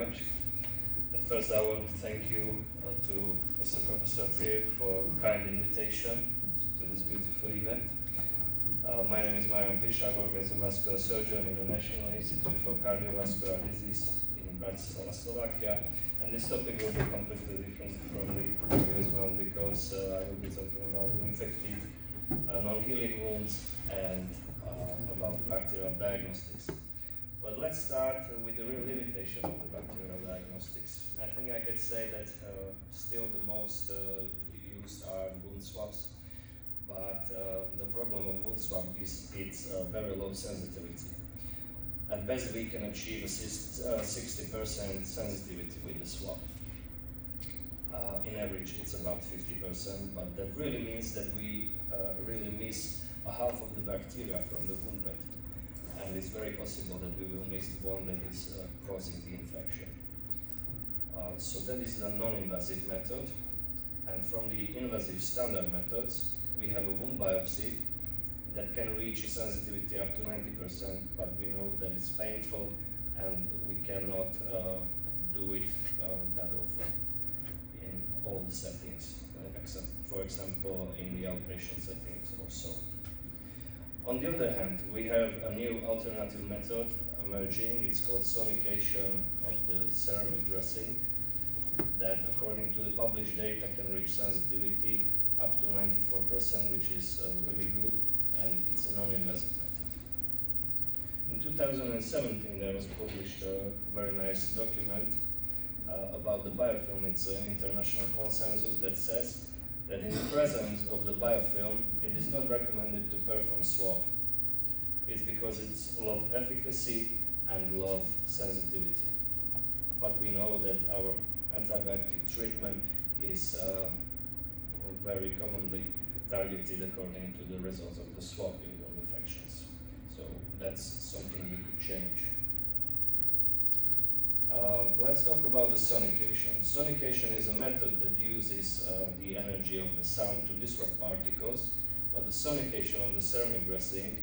much. At first, I want to thank you to Mr. Professor Prier for kind invitation to this beautiful event. My name is Mariána Píša. I work as a vascular surgeon in the National Institute for Cardiovascular Disease in Bratislava, Slovakia. And this topic will be completely different from the previous one because I will be talking about infected non-healing wounds and about bacterial diagnostics. But let's start with the real limitation of the bacterial diagnostics. I think I could say that still the most used are wound swabs, but the problem of wound swab is its very low sensitivity. At best, we can achieve a 60% sensitivity with the swab. In average, it's about 50%, but that really means that we really miss a half of the bacteria from the wound bed. And it's very possible that we will miss the one that is causing the infection. So that is the non-invasive method. And from the invasive standard methods, we have a wound biopsy that can reach a sensitivity up to 90%, but we know that it's painful and we cannot do it that often in all the settings, except, for example, in the outpatient settings or so. On the other hand, we have a new alternative method emerging. It's called sonication of the ceramic dressing that, according to the published data, can reach sensitivity up to 94%, which is really good, and it's a non-invasive method. In 2017, there was published a very nice document about the biofilm. It's an international consensus that says that in the presence of the biofilm, it is not recommended to perform swab. It's because it's low efficacy and low sensitivity. But we know that our antibiotic treatment is very commonly targeted according to the results of the swab in wound infections. So that's something we could change. Let's talk about the sonication. Sonication is a method that uses the energy of the sound to disrupt particles, but the sonication of the ceramic dressing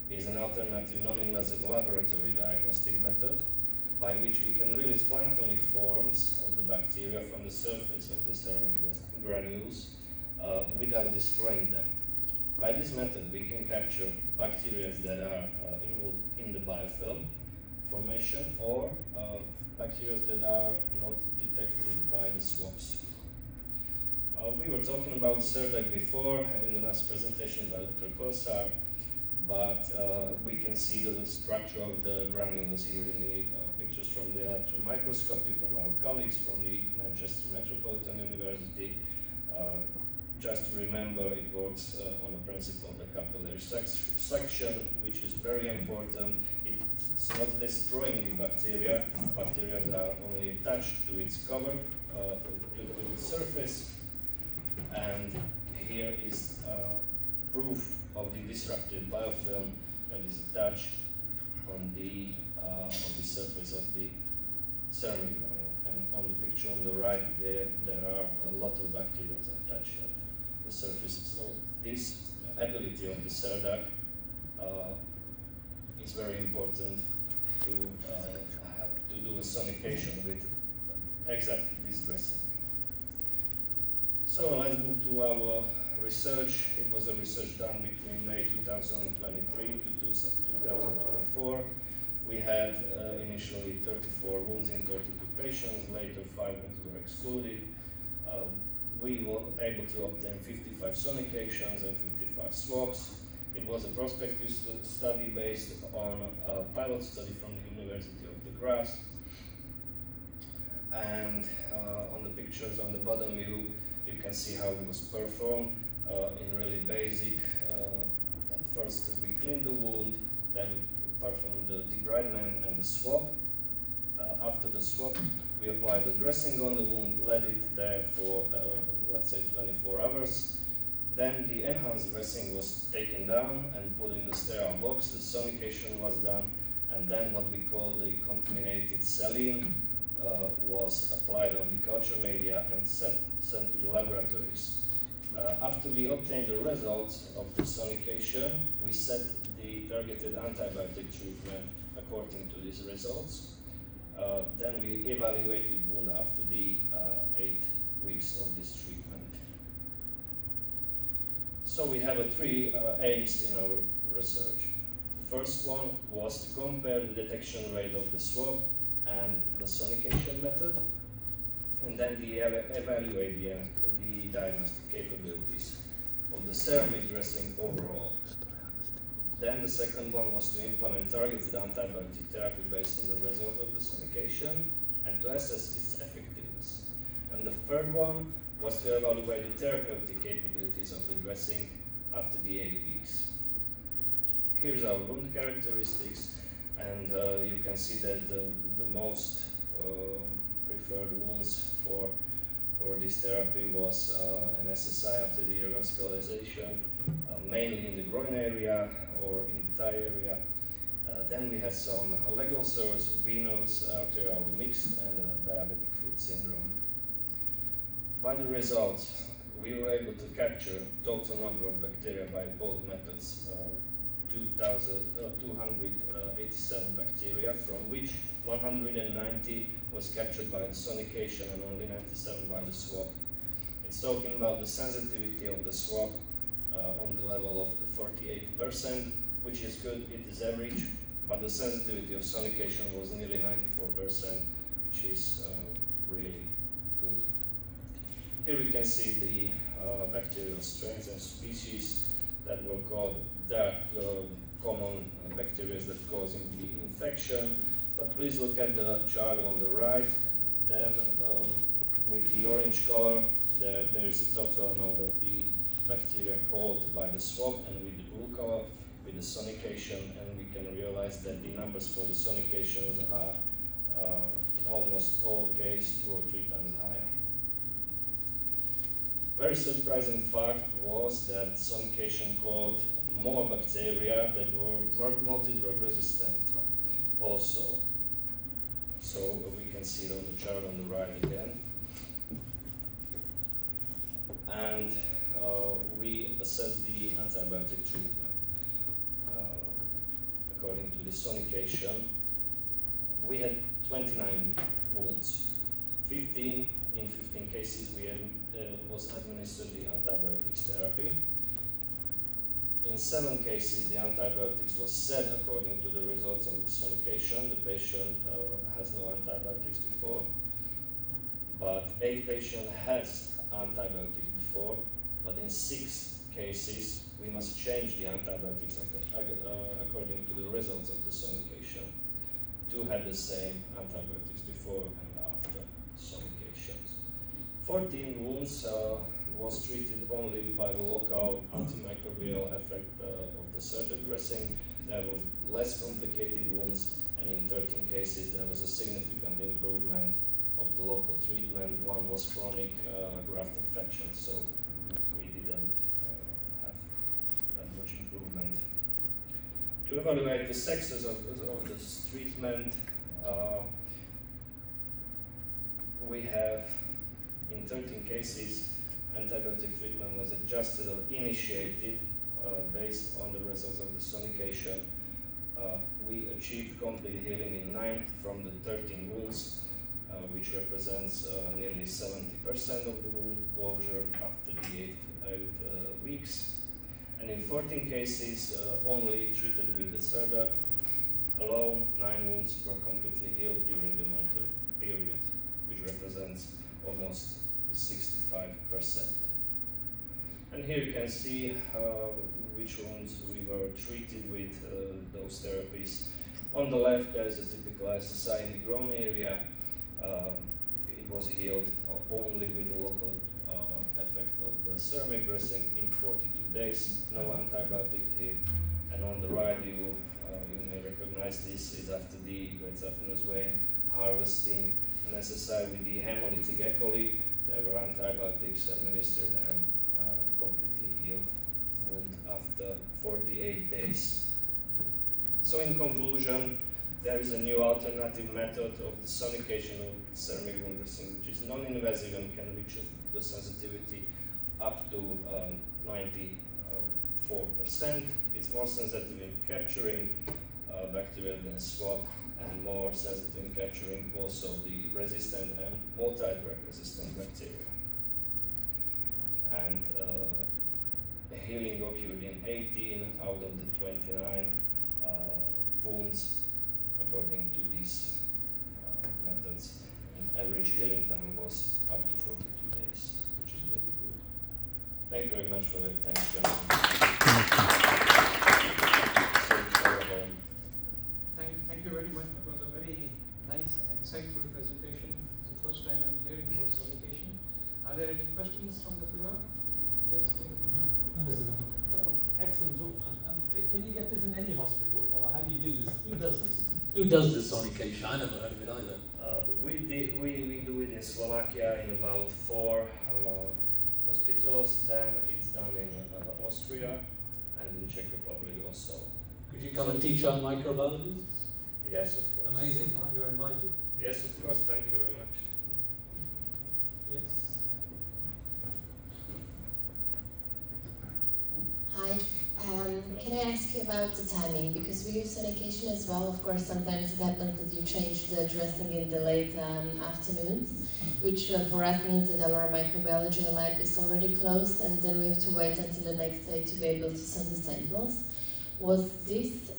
is an alternative non-invasive laboratory diagnostic method by which we can release planktonic forms of the bacteria from the surface of the ceramic granules without destroying them. By this method, we can capture bacteria that are involved in the biofilm formation or bacteria that are not detected by the swabs. We were talking about CERDAC before in the last presentation by Dr. Kosar, but we can see the structure of the granules here in the pictures from the electron microscopy from our colleagues from the Manchester Metropolitan University. Just to remember, it works on the principle of the capillary suction, which is very important. It's not destroying the bacteria. Bacteria are only attached to its cover, to its surface. And here is proof of the disrupted biofilm that is attached on the surface of the ceramic granule. And on the picture on the right there are a lot of bacteria attached at the surface. So this ability of the CERDAC is very important to do a sonication with exactly this dressing. So let's move to our research. It was a research done between May 2023 to 2024. We had initially 34 wounds in 32 patients, later 5 wounds were excluded. We were able to obtain 55 sonications and 55 swabs. It was a prospective study based on a pilot study from the University of the Graz. And on the pictures on the bottom, you can see how it was performed in really basic. First, we cleaned the wound, then performed the debridement and the swab. After the swab, we applied the dressing on the wound, let it there for, let's say, 24 hours. Then the enhanced dressing was taken down and put in the sterile box. The sonication was done, and then what we call the contaminated saline was applied on the culture media and sent to the laboratories. After we obtained the results of the sonication, we set the targeted antibiotic treatment according to these results. Then we evaluated wound after the 8 weeks of this treatment. So we have 3 aims in our research. The first one was to compare the detection rate of the swab and the sonication method, and then evaluate the diagnostic capabilities of the ceramic dressing overall. Then the second one was to implement targeted antibiotic therapy based on the result of the sonication and to assess its effectiveness. And the third one was to evaluate the therapeutic capabilities of the dressing after the 8 weeks. Here's our wound characteristics, and you can see that the most preferred wounds for this therapy was an SSI after the revascularization, mainly in the groin area or in the thigh area. Then we had some leg ulcers, venous, arterial mixed, and diabetic foot syndrome. By the results, we were able to capture total number of bacteria by both methods, 287 bacteria, from which 190 was captured by the sonication and only 97 by the swab. It's talking about the sensitivity of the swab on the level of the 48%, which is good, it is average, but the sensitivity of sonication was nearly 94%, which is really good. Here we can see the bacterial strains and species that were called. There are common bacteria that cause the infection, but please look at the chart on the right. Then with the orange color, there is a total amount of the bacteria caught by the swab, and with the blue color, with the sonication, and we can realize that the numbers for the sonications are in almost all cases 2 or 3 times higher. Very surprising fact was that sonication caught more bacteria that were multi-drug resistant also. So we can see it on the chart on the right again. And we assessed the antibiotic treatment. According to the sonication, we had 29 wounds. In 15 cases we was administered the antibiotics therapy. In 7 cases the antibiotics was set according to the results of the sonication. The patient has no antibiotics before, but 8 patients has antibiotics before, but in 6 cases we must change the antibiotics according to the results of the sonication. 2 had the same antibiotics before and after sonications. 14 wounds was treated only by the local antimicrobial effect of the Serta dressing. There were less complicated wounds, and in 13 cases there was a significant improvement of the local treatment. 1 was chronic graft infection, so we didn't have that much improvement. To evaluate the success of this treatment, we have in 13 cases antibiotic treatment was adjusted or initiated based on the results of the sonication. We achieved complete healing in 9 from the 13 wounds, which represents nearly 70% of the wound closure after the 8 weeks. And in 14 cases, only treated with the Serta alone, 9 wounds were completely healed during the MUDr period, which represents almost 65%. And here you can see which wounds we were treated with those therapies. On the left, there is a typical SSI in the groin area. It was healed only with the local effect of the ceramic dressing in 42 days, no antibiotic here. And on the right, you may recognize this is after the great saphenous vein harvesting an SSI with the hemolytic E. coli. There were antibiotics administered and completely healed wound after 48 days. So in conclusion, there is a new alternative method of the sonication of ceramic wound dressing, which is non-invasive and can reach the sensitivity up to 94%. It's more sensitive in capturing bacteria than swab, and more sensitive in capturing also the resistant and multi-drug resistant bacteria. And healing occurred in 18 out of the 29 wounds according to these methods. And average healing time was up to 42 days, which is really good. Thank you very much for your attention. Thank you very much. It was a very nice, insightful presentation. It's the first time I'm hearing about sonication. Are there any questions from the floor? Yes. Excellent job. Can you get this in any hospital, or how do you do this? Who does this? Who does this sonication? I never heard of it either. We do it in Slovakia in about 4 hospitals. Then it's done in Austria and in Czech Republic also. Could you come and teach our microbiologists? Yes, of course. Amazing. You're invited. Yes, of course. Thank you very much. Yes. Hi. Can I ask you about the timing? Because we use sonication as well. Of course, sometimes it happens that you change the dressing in the late afternoons, which for us means that our microbiology lab is already closed, and then we have to wait until the next day to be able to send the samples. Was this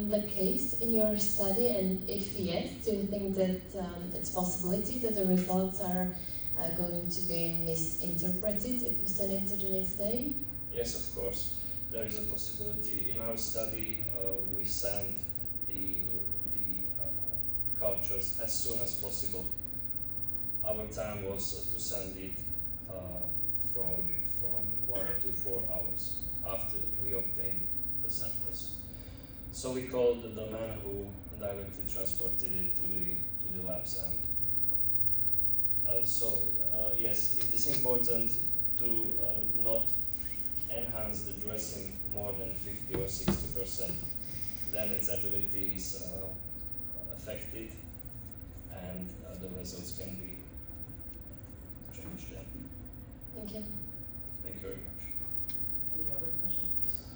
the case in your study? And if yes, do you think that it's a possibility that the results are going to be misinterpreted if you send it to the next day? Yes, of course. There is a possibility. In our study, we send the cultures as soon as possible. Our time was to send it from 1 to 4 hours after we obtained the samples. So we called the man who directly transported it to the labs, and yes, it is important to not enhance the dressing more than 50 or 60%. Then its ability is affected, and the results can be changed. Thank you. Thank you very much. Any other questions?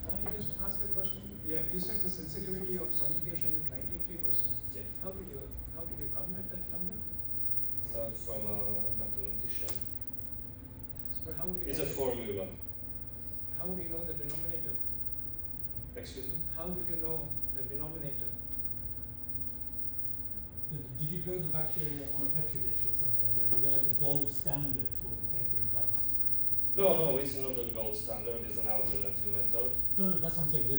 Can I just ask a question? Yeah, you said the sensitivity of sonication is 93%. Yeah. How did you come at that number? From a mathematician. So how would you It's know a formula. How would you know the denominator? Excuse me? How would you know the denominator? Did you grow the bacteria on a petri dish or something like that? Is there like a gold standard for detecting bugs? No, it's not a gold standard. It's an alternative method. No, that's what I'm saying. There's